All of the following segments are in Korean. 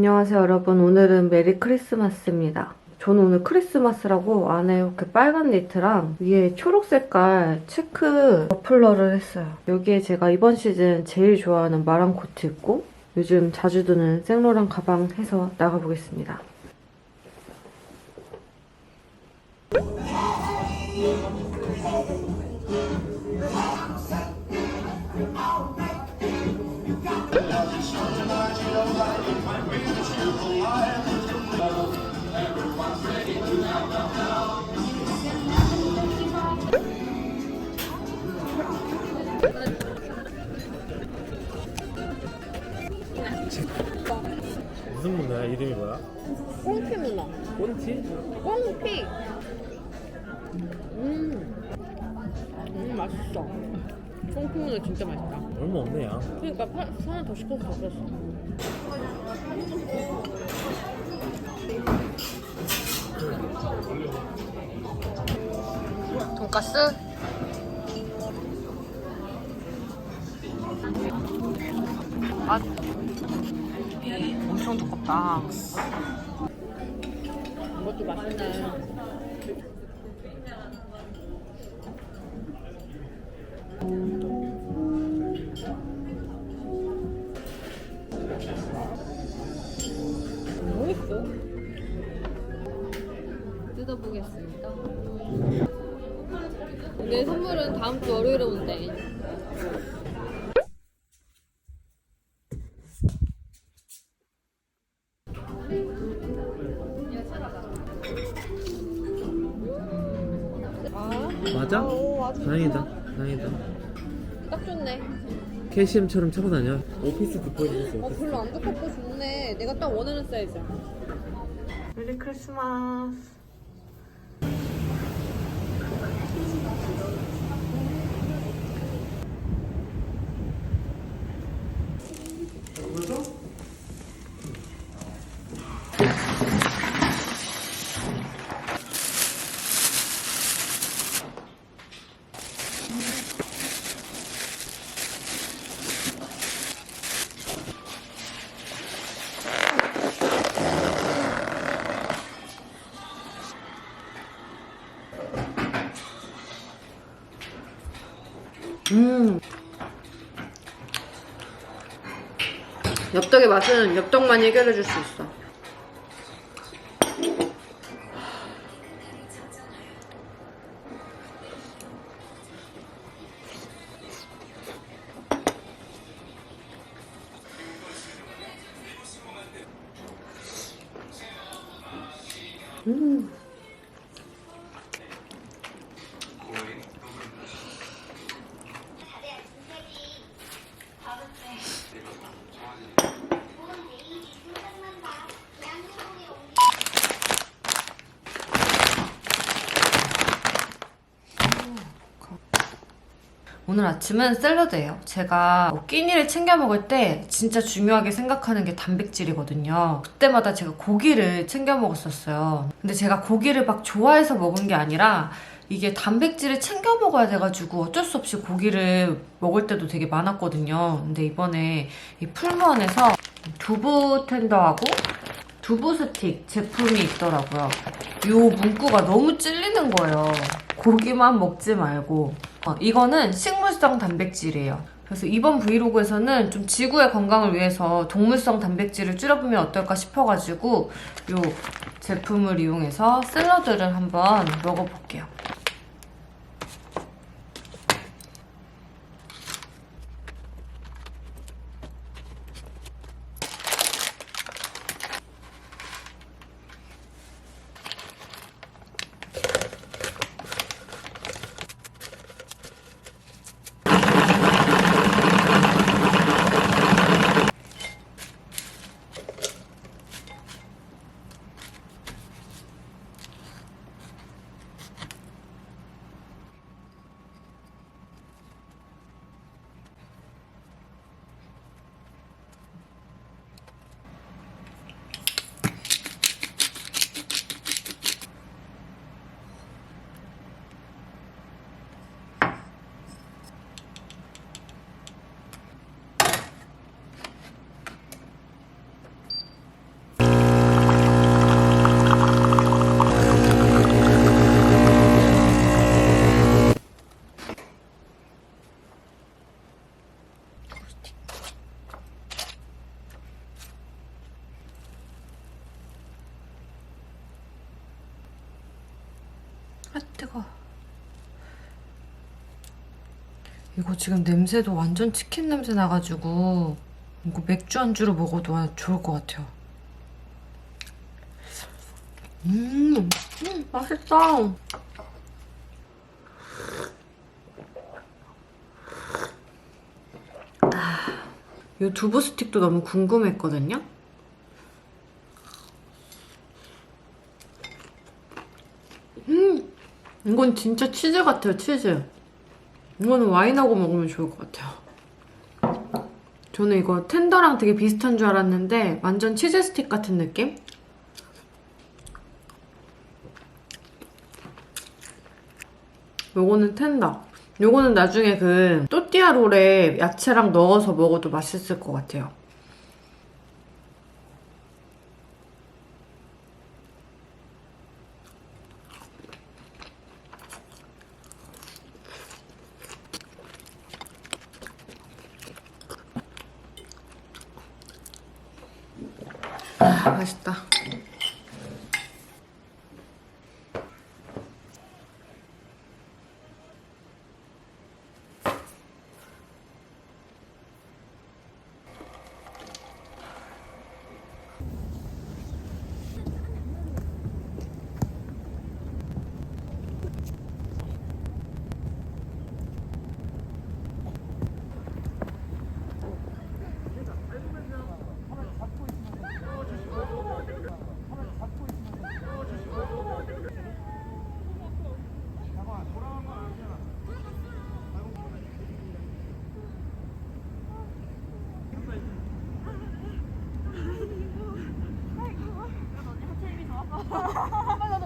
안녕하세요 여러분. 오늘은 메리 크리스마스입니다. 저는 오늘 크리스마스라고 안에 이렇게 빨간 니트랑 위에 초록 색깔 체크 머플러를 했어요. 여기에 제가 이번 시즌 제일 좋아하는 마랑 코트 입고 요즘 자주 드는 생로랑 가방 해서 나가보겠습니다. 무슨 문화야? 이름이 뭐야? 꽁피 문어. 꼰티? 꽁피. 맛있어. 꽁피 문어 진짜 맛있다. 얼마 없네 야. 그러니까 하나 더 시켜서 더 줬어. 돈까스. 맛. 엄청 두껍다. 이것도 맛있네. 맛있어. 뜯어보겠습니다. 내 선물은 다음 주 월요일에 온대. 맞아? 맞아. 다행이다. 다행이다. 딱 좋네. KCM처럼 차고 다녀. 오피스 디포에서. 별로 안 두껍고 좋네. 내가 딱 원하는 사이즈야. 메리 크리스마스. 엽떡의 맛은 엽떡만 해결해줄 수 있어. 오늘 아침은 샐러드예요. 제가 끼니를 챙겨 먹을 때 진짜 중요하게 생각하는 게 단백질이거든요. 그때마다 제가 고기를 챙겨 먹었었어요. 근데 제가 고기를 막 좋아해서 먹은 게 아니라 이게 단백질을 챙겨 먹어야 돼가지고 어쩔 수 없이 고기를 먹을 때도 되게 많았거든요. 근데 이번에 이 풀무원에서 두부 텐더하고 두부 스틱 제품이 있더라고요. 이 문구가 너무 찔리는 거예요. 고기만 먹지 말고. 이거는 식물성 단백질이에요. 그래서 이번 브이로그에서는 좀 지구의 건강을 위해서 동물성 단백질을 줄여보면 어떨까 싶어가지고 이 제품을 이용해서 샐러드를 한번 먹어볼게요. 뜨거. 이거 지금 냄새도 완전 치킨 냄새 나가지고 이거 맥주 안주로 먹어도 좋을 것 같아요. 맛있다. 이 두부 스틱도 너무 궁금했거든요. 이건 진짜 치즈 같아요, 치즈. 이거는 와인하고 먹으면 좋을 것 같아요. 저는 이거 텐더랑 되게 비슷한 줄 알았는데 완전 치즈 스틱 같은 느낌? 요거는 텐더. 요거는 나중에 그 또띠아 롤에 야채랑 넣어서 먹어도 맛있을 것 같아요. 맛있다.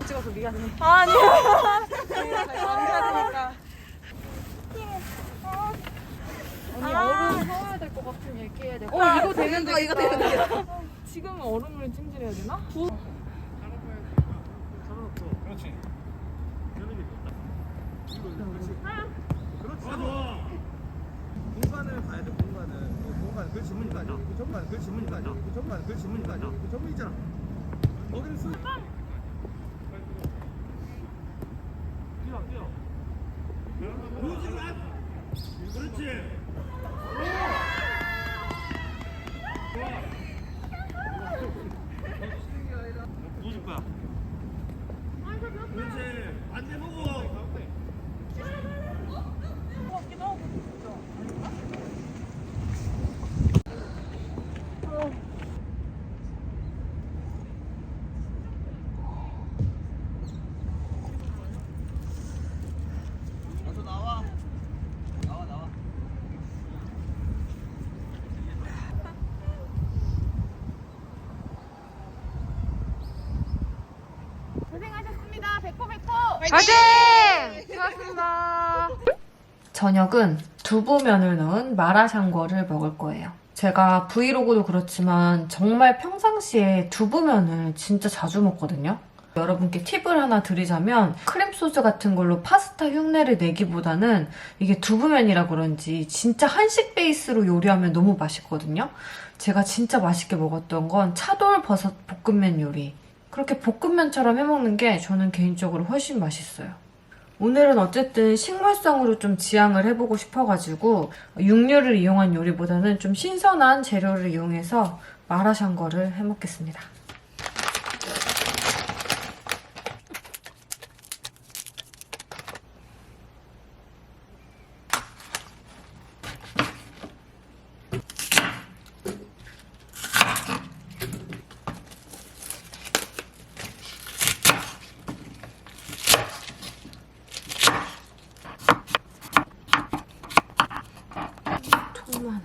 찍어서 미안해. 아니야. 남자니까. 언니 얼음 사와야 될 것 같은 얘기해야 돼. 이거 되는 거 이거 되는 거. 지금 얼음을 찜질해야 되나? 그렇지. 공간을 봐야 돼. 공간 그 지문이가 아니야. 그 전만 그 지문이가 아니야. 그 전만 그 지문이가 아니야. 그 전문 있잖아. 거기는 쓰. 뛰어. 그렇지. 누워줄 거야. 그렇지. 반대 보고. 화이팅! 수고하셨습니다. 저녁은 두부면을 넣은 마라샹궈를 먹을 거예요. 제가 브이로그도 그렇지만 정말 평상시에 두부면을 진짜 자주 먹거든요. 여러분께 팁을 하나 드리자면 크림소스 같은 걸로 파스타 흉내를 내기보다는 이게 두부면이라 그런지 진짜 한식 베이스로 요리하면 너무 맛있거든요. 제가 진짜 맛있게 먹었던 건 차돌버섯 볶음면 요리. 그렇게 볶음면처럼 해먹는 게 저는 개인적으로 훨씬 맛있어요. 오늘은 어쨌든 식물성으로 좀 지향을 해보고 싶어가지고 육류를 이용한 요리보다는 좀 신선한 재료를 이용해서 마라샹궈를 해먹겠습니다. 통마늘.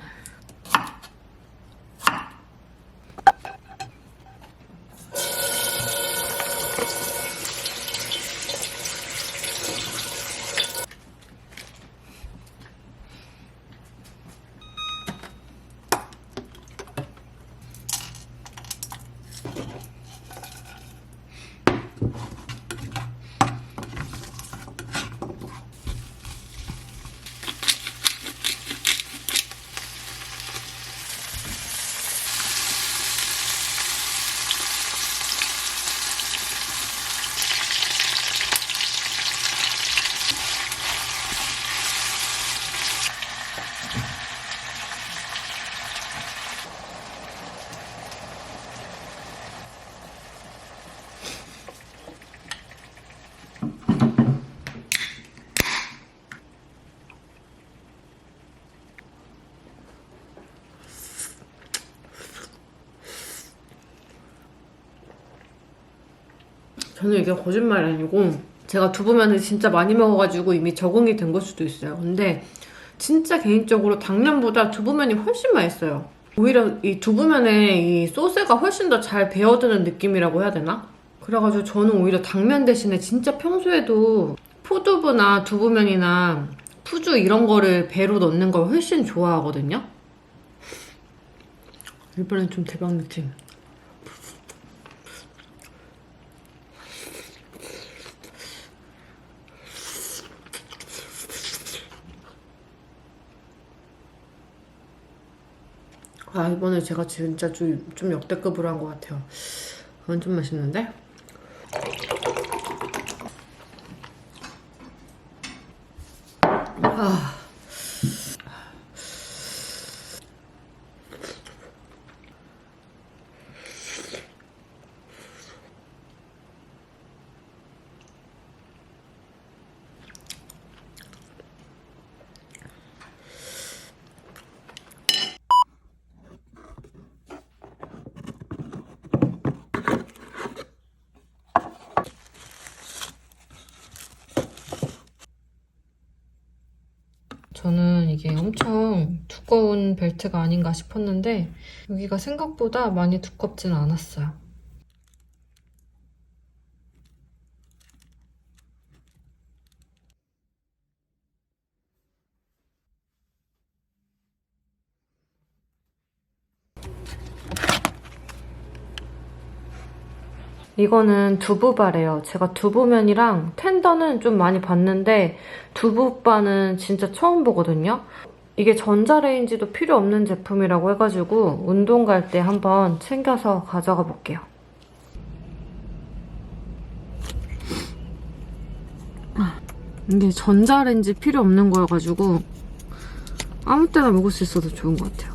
저는 이게 거짓말이 아니고 제가 두부면을 진짜 많이 먹어가지고 이미 적응이 된 걸 수도 있어요. 근데 진짜 개인적으로 당면보다 두부면이 훨씬 맛있어요. 오히려 이 두부면에 이 소스가 훨씬 더 잘 배어드는 느낌이라고 해야 되나? 그래가지고 저는 오히려 당면 대신에 진짜 평소에도 포두부나 두부면이나 푸주 이런 거를 배로 넣는 걸 훨씬 좋아하거든요. 이번엔 좀 대박 느낌. 아, 이번에 제가 진짜 좀 역대급으로 한 것 같아요. 완전 맛있는데? 아. 저는 이게 엄청 두꺼운 벨트가 아닌가 싶었는데 여기가 생각보다 많이 두껍지는 않았어요. 이거는 두부바래요. 제가 두부면이랑 텐더는 좀 많이 봤는데 두부바는 진짜 처음 보거든요. 이게 전자레인지도 필요 없는 제품이라고 해가지고 운동 갈 때 한번 챙겨서 가져가 볼게요. 이게 전자레인지 필요 없는 거여가지고 아무 때나 먹을 수 있어서 좋은 것 같아요.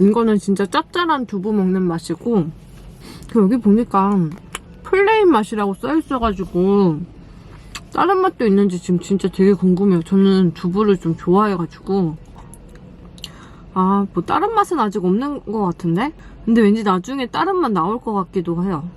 이거는 진짜 짭짤한 두부 먹는 맛이고 여기 보니까 플레인 맛이라고 써있어가지고 다른 맛도 있는지 지금 진짜 되게 궁금해요. 저는 두부를 좀 좋아해가지고 뭐 다른 맛은 아직 없는 것 같은데? 근데 왠지 나중에 다른 맛 나올 것 같기도 해요.